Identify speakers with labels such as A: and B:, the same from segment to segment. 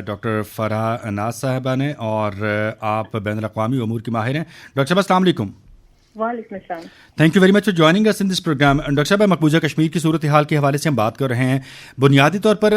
A: Doctor فرح ناز صاحبہ نے، اور آپ بین الاقوامی امور کی ماہر ہیں. ڈاکٹر صاحب السلام علیکم.
B: وعلیکم السلام.
A: Thank you very much for joining اس ان دس پروگرام. ڈاکٹر صاحب مقبوضہ کشمیر کی صورتحال کے حوالے سے ہم بات کر رہے ہیں. بنیادی طور پر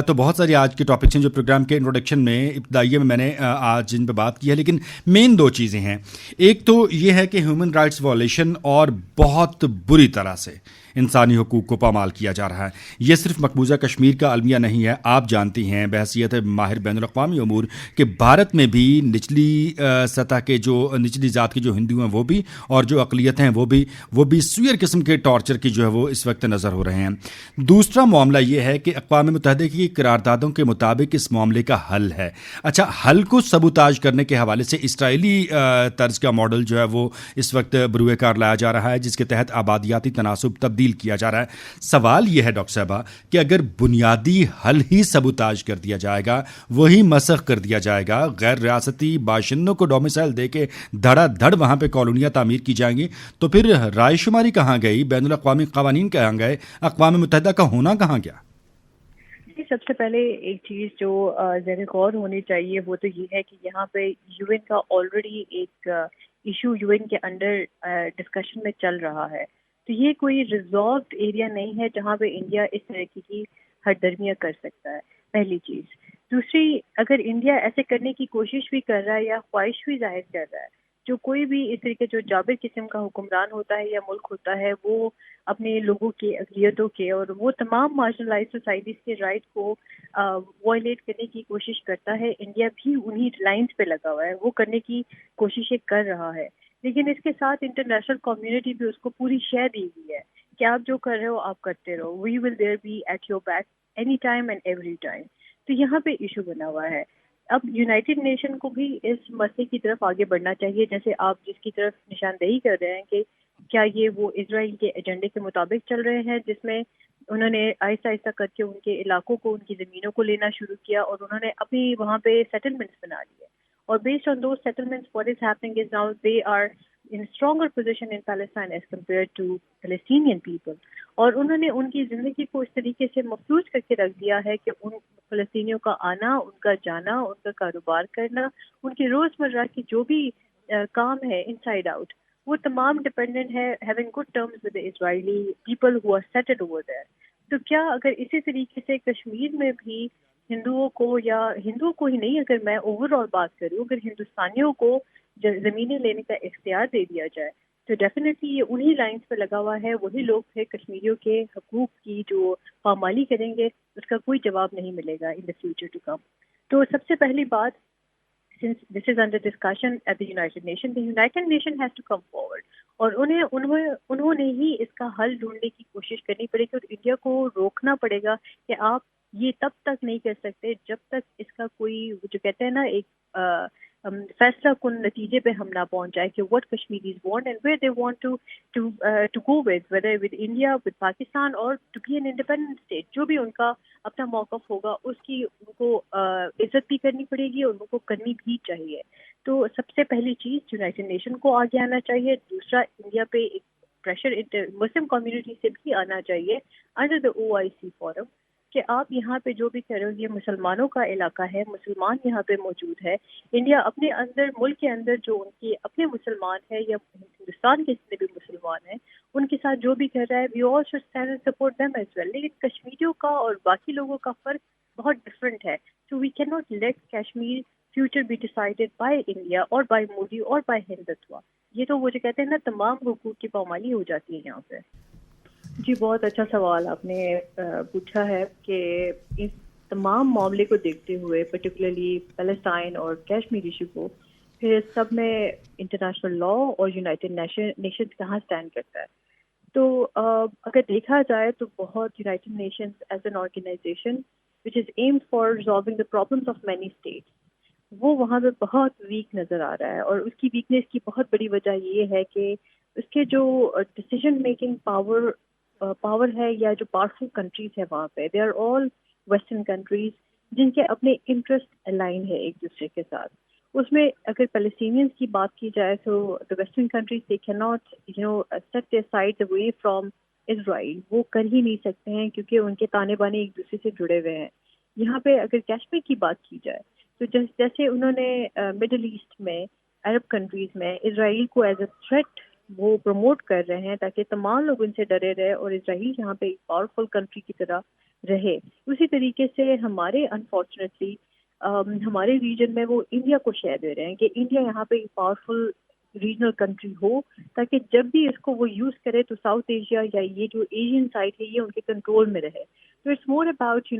A: تو بہت ساری آج کے ٹاپکس ہیں جو پروگرام کے انٹروڈکشن میں ابتدائیے میں نے آج جن پہ بات کی ہے، لیکن مین دو چیزیں ہیں. ایک تو یہ ہے کہ ہیومن رائٹس وائلیشن اور بہت بری طرح سے انسانی حقوق کو پامال کیا جا رہا ہے. یہ صرف مقبوضہ کشمیر کا المیہ نہیں ہے. آپ جانتی ہیں بحیثیت ماہر بین الاقوامی امور کہ بھارت میں بھی نچلی سطح کے جو نچلی ذات کے جو ہندو ہیں وہ بھی، اور جو اقلیت ہیں وہ بھی سوئر قسم کے ٹارچر کی جو ہے وہ اس وقت نظر ہو رہے ہیں. دوسرا معاملہ یہ ہے کہ اقوام متحدہ کی قراردادوں کے مطابق اس معاملے کا حل ہے. اچھا، حل کو سبوتاژ کرنے کے حوالے سے اسرائیلی طرز کا ماڈل جو ہے وہ اس وقت بروئے کار لایا جا رہا ہے، جس کے تحت آبادیاتی تناسب تبدیل کیا جا رہا ہے. سوال یہ ہے ڈاکٹر صاحبہ کہ اگر بنیادی حل ہی سبوتاژ کر دیا جائے گا، وہی مسخ کر دیا جائے گا، غیر ریاستی باشندوں کو ڈومیسائل دے کے دھڑا دھڑ وہاں پہ کالونیاں تعمیر کی جائیں گی، تو پھر رائے شماری کہاں گئی؟ بین الاقوامی قوانین کہاں گئے؟ اقوام متحدہ کا ہونا کہاں گیا؟
B: سب سے پہلے ایک چیز جو زیر غور ہونی چاہیے وہ تو یہ ہے کہ یہاں پہ یو این کا آلریڈی ایک ایشو یو این کے انڈر ڈسکشن میں چل رہا ہے. تو یہ کوئی ریزالوڈ ایریا نہیں ہے جہاں پہ انڈیا اس طرح کی ہٹ درمیاں کر سکتا ہے، پہلی چیز. دوسری، اگر انڈیا ایسے کرنے کی کوشش بھی کر رہا ہے یا خواہش بھی ظاہر کر رہا ہے، جو کوئی بھی اس طریقے جو جابر قسم کا حکمران ہوتا ہے یا ملک ہوتا ہے، وہ اپنے لوگوں کے، اقلیتوں کے اور وہ تمام مارجنلائز سوسائٹیز کے رائٹ کو وائلیٹ کرنے کی کوشش کرتا ہے. انڈیا بھی انہی لائنز پہ لگا ہوا ہے، وہ کرنے کی کوششیں کر رہا ہے. لیکن اس کے ساتھ انٹرنیشنل کمیونٹی بھی اس کو پوری شے دی ہوئی ہے کہ آپ جو کر رہے ہو آپ کرتے رہو، we will there be at your back any time and every time. تو یہاں پہ ایشو بنا ہوا ہے. اب یونائٹڈ نیشن کو بھی اس مسئلے کی طرف آگے بڑھنا چاہیے، جیسے آپ جس کی طرف نشاندہی کر رہے ہیں کہ کیا یہ وہ اسرائیل کے ایجنڈے کے مطابق چل رہے ہیں، جس میں انہوں نے آہستہ آہستہ کر کے ان کے علاقوں کو، ان کی زمینوں کو لینا شروع کیا اور انہوں نے اپنی وہاں پہ سیٹلمنٹس بنا لیے. اور based on those settlements, what is happening is now they are in a stronger position in Palestine as compared to Palestinian people. اور انہوں نے ان کی زندگی کو اس طریقے سے مفلوج کر کے رکھ دیا ہے کہ ان فلسطینیوں کا آنا، ان کا جانا، ان کا کاروبار کرنا، ان کی روزمرہ کی جو بھی کام ہے ان سائڈ آؤٹ، وہ تمام ڈپینڈنٹ ہے having good terms with the Israeli people who are settled over there. تو کیا اگر اسی طریقے سے کشمیر میں بھی ہندوؤں کو، یا ہندوؤں کو ہی نہیں، اگر میں اوور آل بات کروں، اگر ہندوستانیوں کو زمینیں لینے کا اختیار دے دیا جائے تو ڈیفینیٹلی یہ انہی لائنز پہ لگا ہوا ہے. وہی لوگ پھر کشمیریوں کے حقوق کی جو پامالی کریں گے اس کا کوئی جواب نہیں ملے گا ان دا فیوچر ٹو کم. تو سب سے پہلی بات، since this is under discussion at the United Nation has to come forward. اور انہوں نے ہی اس کا حل ڈھونڈنے کی کوشش کرنی پڑے گی، اور انڈیا کو روکنا پڑے گا کہ آپ یہ تب تک نہیں کر سکتے جب تک اس کا کوئی جو کہتے ہیں نا ایک فیصلہ کن نتیجے پہ ہم نہ پہنچ جائے کہ what Kashmiris want and where they want to go with, whether with India, with Pakistan or to be an independent state. جو بھی ان کا اپنا موقف ہوگا اس کی ان کو عزت بھی کرنی پڑے گی اور ان کو کرنی بھی چاہیے. تو سب سے پہلی چیز یونائٹڈ نیشن کو آگے آنا چاہیے. دوسرا، انڈیا پہ ایک پریشر مسلم کمیونٹی سے بھی آنا چاہیے انڈر دا OIC فورم کہ آپ یہاں پہ جو بھی کر رہے ہو یہ مسلمانوں کا علاقہ ہے، مسلمان یہاں پہ موجود ہے. انڈیا اپنے اندر، ملک کے اندر جو ان کے اپنے مسلمان ہے یا ہندوستان کے جتنے بھی مسلمان ہیں ان کے ساتھ جو بھی کر رہا ہے we all should stand and support them as well. لیکن کشمیریوں کا اور باقی لوگوں کا فرق بہت ڈفرینٹ ہے. So we cannot let Kashmir future be decided by India or by Modi or by Hindutva. یہ تو وہ جو کہتے ہیں نا تمام حقوق کی پامالی ہو جاتی ہے یہاں پہ. جی بہت اچھا سوال آپ نے پوچھا ہے کہ اس تمام معاملے کو دیکھتے ہوئے پرٹیکولرلی پیلسٹائن اور کشمیر ایشو کو، پھر سب میں انٹرنیشنل لا اور یونائٹڈ نیشنز کہاں اسٹینڈ کرتا ہے. تو اگر دیکھا جائے تو بہت united nations as an organisation which is aimed for resolving the problems of many states، وہ وہاں پہ بہت ویک نظر آ رہا ہے. اور اس کی ویکنیس کی بہت بڑی وجہ یہ ہے کہ اس کے جو ڈیسیژن میکنگ پاور ہے یا جو پاورفل کنٹریز ہے وہاں پہ they are all western countries جن کے اپنے انٹرسٹ الائن ہے ایک دوسرے کے ساتھ. اس میں اگر پیلسٹینینز کی بات کی جائے تو the western countries they can not set their side away from Israel. وہ کر ہی نہیں سکتے ہیں کیونکہ ان کے تانے بانے ایک دوسرے سے جڑے ہوئے ہیں. یہاں پہ اگر کشمیر کی بات کی جائے تو جیسے انہوں نے مڈل ایسٹ میں عرب کنٹریز میں اسرائیل کو ایز اے تھریٹ وہ پروموٹ کر رہے ہیں تاکہ تمام لوگ ان سے ڈرے رہے اور اسرائیل یہاں پہ ایک پاورفل کنٹری کی طرح رہے. اسی طریقے سے ہمارے انفارچونیٹلی ہمارے ریجن میں وہ انڈیا کو شیئر دے رہے ہیں کہ انڈیا یہاں پہ ایک پاورفل ریجنل کنٹری ہو تاکہ جب بھی اس کو وہ یوز کرے تو ساؤتھ ایشیا یا یہ جو ایشین سائڈ ہے یہ ان کے کنٹرول میں رہے. تو it's more about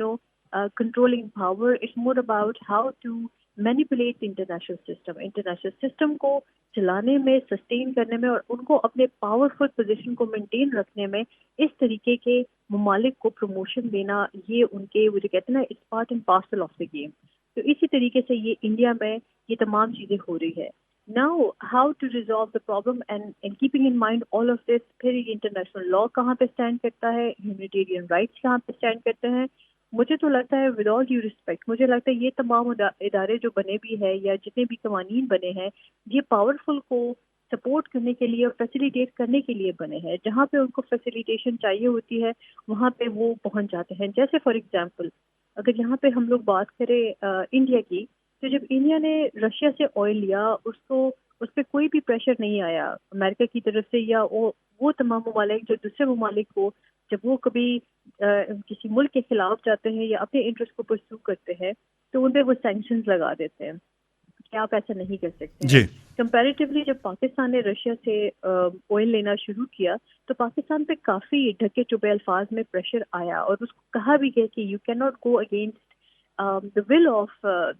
B: controlling power. It's more about how to manipulate the international system. International system کو چلانے میں, سسٹین کرنے میں اور ان کو اپنے پاورفل پوزیشن کو مینٹین رکھنے میں اس طریقے کے ممالک کو پروموشن دینا, یہ ان کے وہ جو کہتے ہیں نا it's part and parcel of the game. تو اسی طریقے سے یہ انڈیا میں یہ تمام چیزیں ہو رہی ہے. Now, how to resolve the problem and keeping in mind all of this, پھر انٹرنیشنل لا کہاں پہ اسٹینڈ کرتا ہے, ہیومینیٹیرین رائٹس کہاں پہ اسٹینڈ کرتے ہیں. مجھے تو لگتا ہے ود آل ڈیو ریسپیکٹ, مجھے لگتا ہے یہ تمام ادارے جو بنے بھی ہیں یا جتنے بھی قوانین بنے ہیں یہ پاورفل کو سپورٹ کرنے کے لیے اور فیسیلیٹیٹ کرنے کے لیے بنے ہیں. جہاں پہ ان کو فیسیلیٹیشن چاہیے ہوتی ہے وہاں پہ وہ پہنچ جاتے ہیں. جیسے فار ایگزامپل اگر یہاں پہ ہم لوگ بات کریں انڈیا کی, تو جب انڈیا نے رشیا سے آئل لیا اس پہ کوئی بھی پریشر نہیں آیا امریکہ کی طرف سے یا وہ تمام ممالک جو دوسرے ممالک کو جب وہ کبھی کسی ملک کے خلاف جاتے ہیں یا اپنے انٹرسٹ کو پرسو کرتے ہیں تو ان پہ وہ سینکشنز لگا دیتے ہیں کہ آپ ایسا نہیں کر سکتے.
A: جی
B: کمپیریٹیولی جب پاکستان نے رشیا سے آئل لینا شروع کیا تو پاکستان پہ کافی ڈھکے چپے الفاظ میں پریشر آیا اور اس کو کہا بھی گیا کہ you can not go against the will of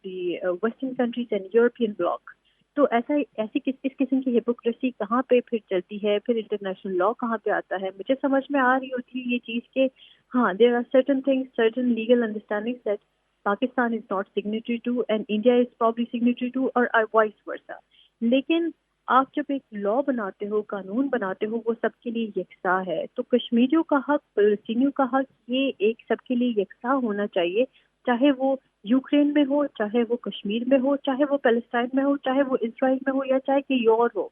B: the Western countries and European bloc. تو ایسی اس قسم کی ہپوکریسی کہاں پہ پھر چلتی ہے, پھر انٹرنیشنل لا کہاں پہ آتا ہے. مجھے سمجھ میں آ رہی ہوتی ہے یہ چیز کہ ہاں there are certain things, certain legal understandings that Pakistan is not signatory to and India is probably signatory to or vice versa. لیکن آپ جب ایک لا بناتے ہو, قانون بناتے ہو, وہ سب کے لیے یکساں ہے. تو کشمیریوں کا حق, فلسطینیوں کا حق, یہ ایک سب کے لیے یکساں ہونا چاہیے, چاہے وہ یوکرین میں ہو, چاہے وہ کشمیر میں ہو, چاہے وہ پیلسٹائن میں ہو, چاہے وہ اسرائیل میں ہو یا چاہے کہیں اور ہو.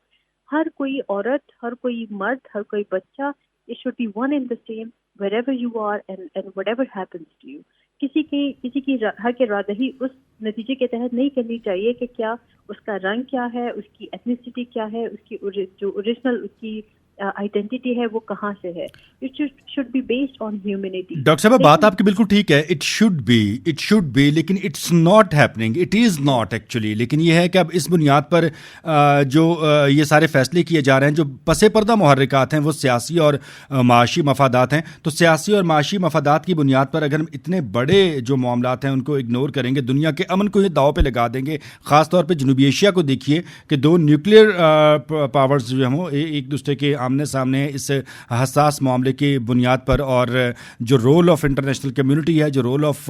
B: ہر کوئی عورت, ہر کوئی مرد, ہر کوئی بچہ, it should be one and the same wherever you are and whatever happens to you. کسی کی حق رادہی اس نتیجے کے تحت نہیں کرنی چاہیے کہ کیا اس کا رنگ کیا ہے, اس کی ایتھنیسٹی کیا ہے, اس کی جو اوریجنل اس کی آئیڈینٹی ہے وہ کہاں سے ہے. It should be based on humanity.
A: Doctor صاحب بات آپ کی بالکل ٹھیک ہے, اٹ شوڈ بی لیکن it's not happening, it is not actually. لیکن یہ ہے کہ اب اس بنیاد پر جو یہ سارے فیصلے کیے جا رہے ہیں, جو پس پردہ محرکات ہیں وہ سیاسی اور معاشی مفادات ہیں. تو سیاسی اور معاشی مفادات کی بنیاد پر اگر ہم اتنے بڑے جو معاملات ہیں ان کو اگنور کریں گے, دنیا کے امن کو یہ داؤ پہ لگا دیں گے. خاص طور پہ جنوبی ایشیا کو دیکھیے کہ دو نیوکلیئر پاورز جو ہیں ایک دوسرے کے آمنے سامنے اس حساس معاملے کی بنیاد پر, اور جو رول آف انٹرنیشنل کمیونٹی ہے, جو رول آف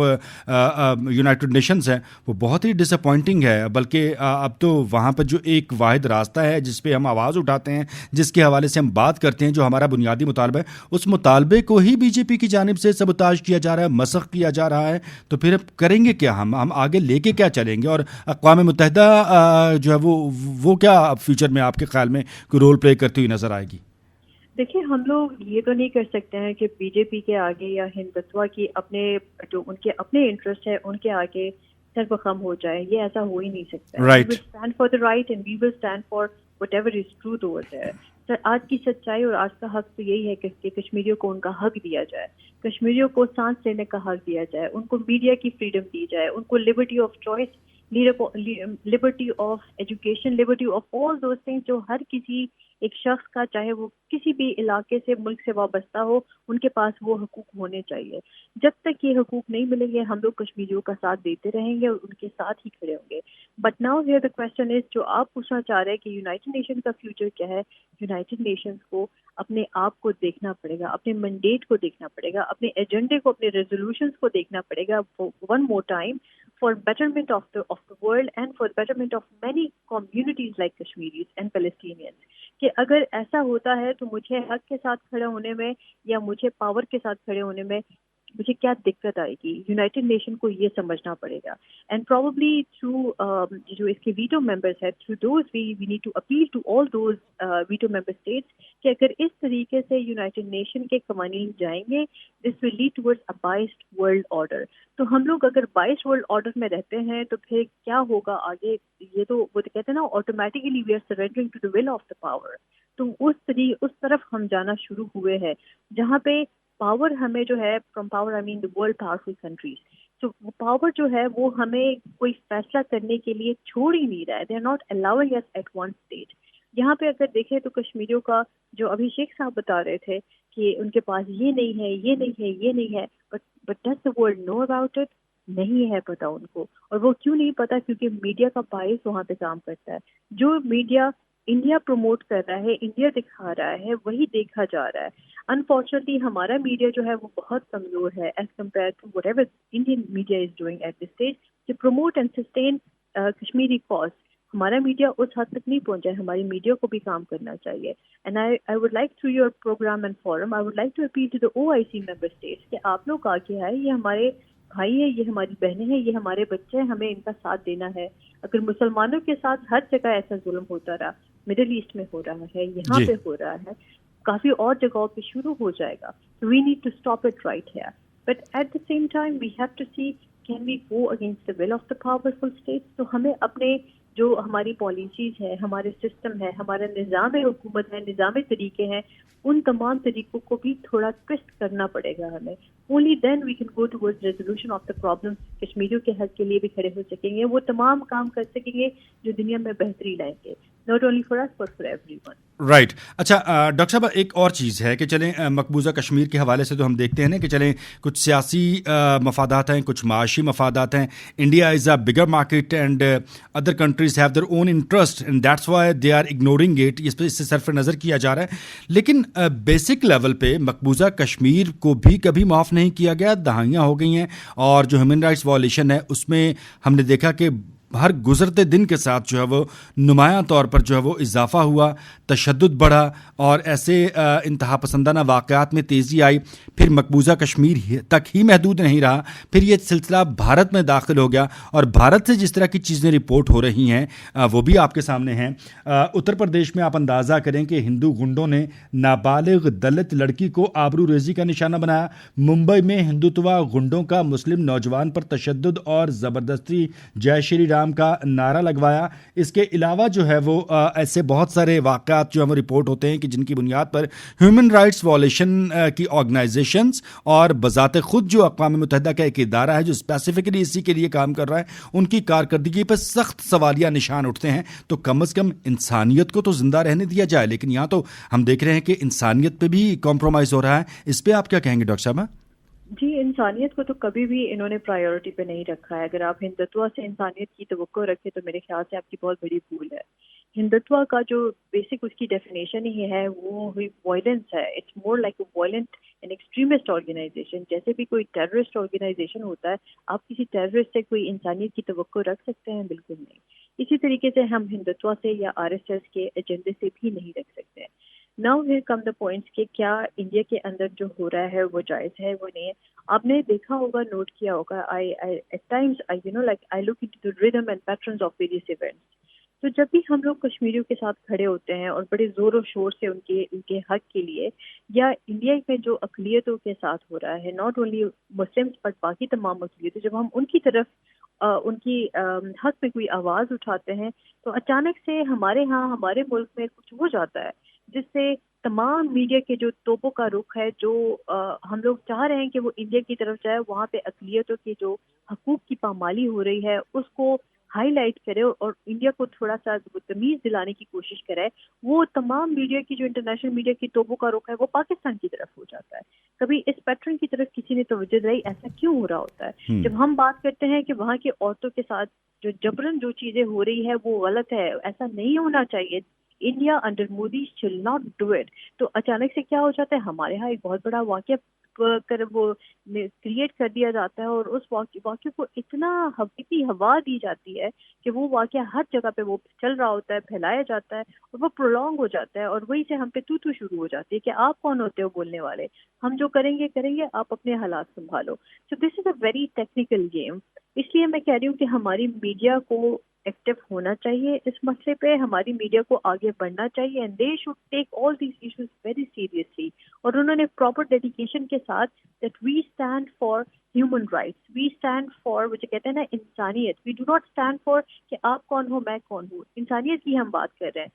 A: یونائٹڈ نیشنز ہے, وہ بہت ہی ڈس اپوائنٹنگ ہے. بلکہ اب تو وہاں پر جو ایک واحد راستہ ہے جس پہ ہم آواز اٹھاتے ہیں, جس کے حوالے سے ہم بات کرتے ہیں, جو ہمارا بنیادی مطالبہ ہے, اس مطالبے کو ہی بی جے پی کی جانب سے سبوتاژ کیا جا رہا ہے, مسخ کیا جا رہا ہے. تو پھر اب کریں گے کیا, ہم آگے لے کے کیا چلیں گے؟ اور اقوام متحدہ جو ہے وہ کیا فیوچر میں آپ کے خیال میں کوئی رول پلے کرتی ہوئی نظر آئے گی؟
B: دیکھیے, ہم لوگ یہ تو نہیں کر سکتے ہیں کہ بی جے پی کے آگے یا ہندوتوا کی اپنے جو ان کے اپنے انٹرسٹ ہے ان کے آگے سر و خم ہو جائے. یہ ایسا ہو ہی نہیں سکتا.
A: Right.
B: We will stand for the right and we will stand for whatever is truth over there. سر, آج کی سچائی اور آج کا حق تو یہی ہے کہ کشمیریوں کو ان کا حق دیا جائے, کشمیریوں کو سانس لینے کا حق دیا جائے, ان کو میڈیا کی فریڈم دی جائے, ان کو Liberty of choice, Liberty of education, Liberty of all those things جو ہر کسی ایک شخص کا, چاہے وہ کسی بھی علاقے سے ملک سے وابستہ ہو, ان کے پاس وہ حقوق ہونے چاہیے. جب تک یہ حقوق نہیں ملیں گے ہم لوگ کشمیریوں کا ساتھ دیتے رہیں گے اور ان کے ساتھ ہی کھڑے ہوں گے. But now here the question is, جو آپ پوچھنا چاہ رہے ہیں کہ یونائٹڈ نیشن کا فیوچر کیا ہے, یونائٹڈ نیشنز کو اپنے آپ کو دیکھنا پڑے گا, اپنے مینڈیٹ کو دیکھنا پڑے گا, اپنے ایجنڈے کو, اپنے ریزولوشنز کو دیکھنا پڑے گا. One more time, for betterment of the world and for betterment of many communities like Kashmiris and Palestinians. کہ اگر ایسا ہوتا ہے تو مجھے حق کے ساتھ کھڑے ہونے میں یا مجھے پاور کے ساتھ کھڑے ہونے میں مجھے کیا دقت آئے گی. یونائٹڈ نیشن کو یہ سمجھنا پڑے گا. اینڈ پروبیبلی تھرو جو اس کے ویٹو ممبرس ہے, through those we need to appeal to all those veto member states کہ اگر اس طریقے سے یونائٹڈ نیشن کے قوانین جائیں گے, this will lead towards a biased world order. تو ہم لوگ اگر بائسڈ ورلڈ آرڈر میں رہتے ہیں تو پھر کیا ہوگا آگے. یہ تو وہ کہتے ہیں نا, automatically we are surrendering to the will of the power. تو اس طرف ہم جانا شروع ہوئے ہیں جہاں پہ پاور ہمیں جو ہے, from power I mean the world powerful countries, تو وہ پاور جو ہے وہ ہمیں کوئی فیصلہ کرنے کے لیے چھوڑ ہی نہیں رہا ہے. They are not allowing us at one stage. یہاں پہ اگر دیکھیں تو کشمیریوں کا جو ابھی شیخ صاحب بتا رہے تھے کہ ان کے پاس یہ نہیں ہے, یہ نہیں ہے, یہ نہیں ہے, but does the world know about it? نہیں ہے پتا ان کو. اور وہ کیوں نہیں پتا؟ کیونکہ میڈیا کا باعث وہاں پہ کام کرتا ہے. جو میڈیا انڈیا پروموٹ کر رہا ہے, انڈیا دکھا رہا ہے, وہی دیکھا جا رہا ہے. انفارچونیٹلی ہمارا میڈیا جو ہے وہ بہت کمزور ہے as compare to whatever Indian media is doing at this stage to promote and sustain Kashmiri cause. ہمارا میڈیا اس حد تک نہیں پہنچا ہے. ہماری میڈیا کو بھی کام کرنا چاہیے. And I would like through your programme and forum I would like to appeal to the OIC member states کہ آپ لوگ آگے آئے, یہ ہمارے بھائی ہیں, یہ ہماری بہنیں ہیں, یہ ہمارے بچے ہیں, ہمیں ان کا ساتھ دینا ہے. اگر مسلمانوں کے ساتھ ہر جگہ ایسا ظلم ہوتا رہا, مڈل ایسٹ میں ہو رہا ہے, یہاں پہ ہو رہا ہے, کافی اور جگہوں پہ شروع ہو جائے گا. We need to stop it right here. But at the same time we have to see can we go against the will of the powerful states. تو ہمیں اپنے جو ہماری پالیسیز ہے, ہمارے سسٹم ہے, ہمارا نظام حکومت ہے, نظام طریقے ہیں, ان تمام طریقوں کو بھی تھوڑا ٹوسٹ کرنا پڑے گا ہمیں. Only then we can go toward resolution of the problem. کشمیریوں کے حق کے لیے بھی کھڑے ہو سکیں گے, وہ تمام کام کر سکیں گے جو دنیا میں بہتری لائیں گے, not only for us but for everyone.
A: Right. اچھا ڈاکٹر صاحب, ایک اور چیز ہے کہ چلیں مقبوضہ کشمیر کے حوالے سے تو ہم دیکھتے ہیں نا کہ چلیں کچھ سیاسی مفادات ہیں, کچھ معاشی مفادات ہیں. India is a bigger market and other countries have their own interest and that's why they are ignoring it. اس سے صرف نظر کیا جا رہا ہے, لیکن بیسک لیول پہ مقبوضہ کشمیر کو بھی کبھی معاف نہیں کیا گیا. دہائیاں ہو گئی ہیں اور جو ہیومن رائٹس وائلیشن ہے اس میں ہم نے دیکھا کہ ہر گزرتے دن کے ساتھ جو ہے وہ نمایاں طور پر جو ہے وہ اضافہ ہوا, تشدد بڑھا اور ایسے انتہا پسندانہ واقعات میں تیزی آئی. پھر مقبوضہ کشمیر تک ہی محدود نہیں رہا, پھر یہ سلسلہ بھارت میں داخل ہو گیا اور بھارت سے جس طرح کی چیزیں رپورٹ ہو رہی ہیں وہ بھی آپ کے سامنے ہیں. اتر پردیش میں آپ اندازہ کریں کہ ہندو گنڈوں نے نابالغ دلت لڑکی کو آبرو ریزی کا نشانہ بنایا. ممبئی میں ہندوتوا گنڈوں کا مسلم نوجوان پر تشدد اور زبردستی جے شری رام کا نعرہ لگوایا. اس کے علاوہ جو ہے وہ ایسے بہت سارے واقعات جو ہیں وہ رپورٹ ہوتے ہیں کہ جن کی بنیاد پر ہیومن رائٹس وائلیشن کی آرگنائزیشنز اور بذات خود جو اقوام متحدہ کا ایک ادارہ ہے جو اسپیسیفکلی اسی کے لیے کام کر رہا ہے, ان کی کارکردگی پر سخت سوالیہ نشان اٹھتے ہیں. تو کم از کم انسانیت کو تو زندہ رہنے دیا جائے, لیکن یہاں تو ہم دیکھ رہے ہیں کہ انسانیت پہ بھی کمپرومائز ہو رہا ہے. اس پہ آپ کیا کہیں گے ڈاکٹر صاحب؟
B: جی, انسانیت کو تو کبھی بھی انہوں نے پرائیورٹی پہ نہیں رکھا ہے. اگر آپ ہندوتوا سے انسانیت کی توقع رکھے تو میرے خیال سے آپ کی بہت بڑی بھول ہے. ہندوتوا کا جو بیسک اس کی ڈیفینیشن ہی ہے وہ وائلنس ہے. It's more like a violent and extremist organisation. جیسے بھی کوئی ٹیررسٹ آرگنائزیشن ہوتا ہے, آپ کسی ٹیررسٹ سے کوئی انسانیت کی توقع رکھ سکتے ہیں؟ بالکل نہیں. اسی طریقے سے ہم ہندوتوا سے یا RSS کے ایجنڈے سے بھی نہیں رکھ سکتے ہیں. Now here come the points کہ کیا انڈیا کے اندر جو ہو رہا ہے وہ جائز ہے, وہ نہیں ہے. آپ نے دیکھا ہوگا, نوٹ کیا ہوگا, at times I look into the rhythm and patterns of various events. تو جب بھی ہم لوگ کشمیریوں کے ساتھ کھڑے ہوتے ہیں اور بڑے زور و شور سے ان کے حق کے لیے, یا انڈیا میں جو اقلیتوں کے ساتھ ہو رہا ہے, ناٹ اونلی مسلمس بٹ باقی تمام اقلیتیں, جب ہم ان کی طرف ان کی حق پہ کوئی آواز اٹھاتے ہیں تو اچانک سے ہمارے ملک میں کچھ ہو جاتا ہے جس سے تمام میڈیا کے جو توپوں کا رخ ہے, جو ہم لوگ چاہ رہے ہیں کہ وہ انڈیا کی طرف جائے, وہاں پہ اقلیتوں کے جو حقوق کی پامالی ہو رہی ہے اس کو ہائی لائٹ کرے اور انڈیا کو تھوڑا سا تمیز دلانے کی کوشش کرے. وہ تمام میڈیا کی جو انٹرنیشنل میڈیا کی توپوں کا رخ ہے وہ پاکستان کی طرف ہو جاتا ہے. کبھی اس پیٹرن کی طرف کسی نے توجہ دلائی؟ ایسا کیوں ہو رہا ہوتا ہے؟ جب ہم بات کرتے ہیں کہ وہاں کی عورتوں کے ساتھ جو جبرن جو چیزیں ہو رہی ہے وہ غلط ہے, ایسا نہیں ہونا چاہیے, India under Modi shall not do it. تو اچانک سے کیا ہو جاتا ہے, ہمارے ہاں ایک بہت بڑا واقعہ وہ کریٹ کر دیا جاتا ہے, اور اس واقعے کو اتنا اتنی ہوا دی جاتی ہے کہ وہ واقعہ ہر جگہ پہ وہ چل رہا ہوتا ہے, پھیلایا جاتا ہے, اور وہ پرولونگ ہو جاتا ہے, اور وہی سے ہم پہ تو شروع ہو جاتی ہے کہ آپ کون ہوتے ہو بولنے والے, ہم جو کریں گے آپ اپنے حالات سنبھالو. سو دس از اے ویری ٹیکنیکل گیم. اس لیے میں کہہ رہی ہوں کہ ہماری میڈیا کو ایکٹیو ہونا چاہیے اس مسئلے پہ, ہماری میڈیا کو آگے بڑھنا چاہیے, and they should take all these issues very seriously. اور انہوں نے پراپر ڈیڈیکیشن کے ساتھ that we stand for human rights, we stand for وہ جو کہتے ہیں نا انسانیت, we do not stand for کہ آپ کون ہو میں کون ہوں, انسانیت کی ہم بات کر رہے ہیں.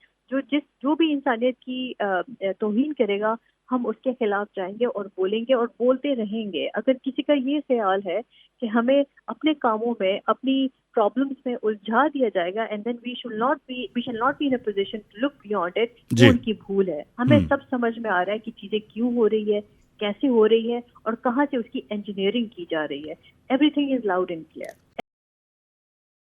B: جو بھی انسانیت کی توہین کرے گا ہم اس کے خلاف جائیں گے اور بولیں گے اور بولتے رہیں گے. اگر کسی کا یہ خیال ہے کہ ہمیں اپنے کاموں میں اپنی پرابلمس میں الجھا دیا جائے گا and then we shall not be in a position to look beyond it, وہ ان کی بھول ہے. ہمیں سب سمجھ میں آ رہا ہے کہ چیزیں کیوں ہو رہی ہے, کیسے ہو رہی ہے, اور کہاں سے اس کی انجینئرنگ کی جا رہی ہے. Every thing is loud and clear.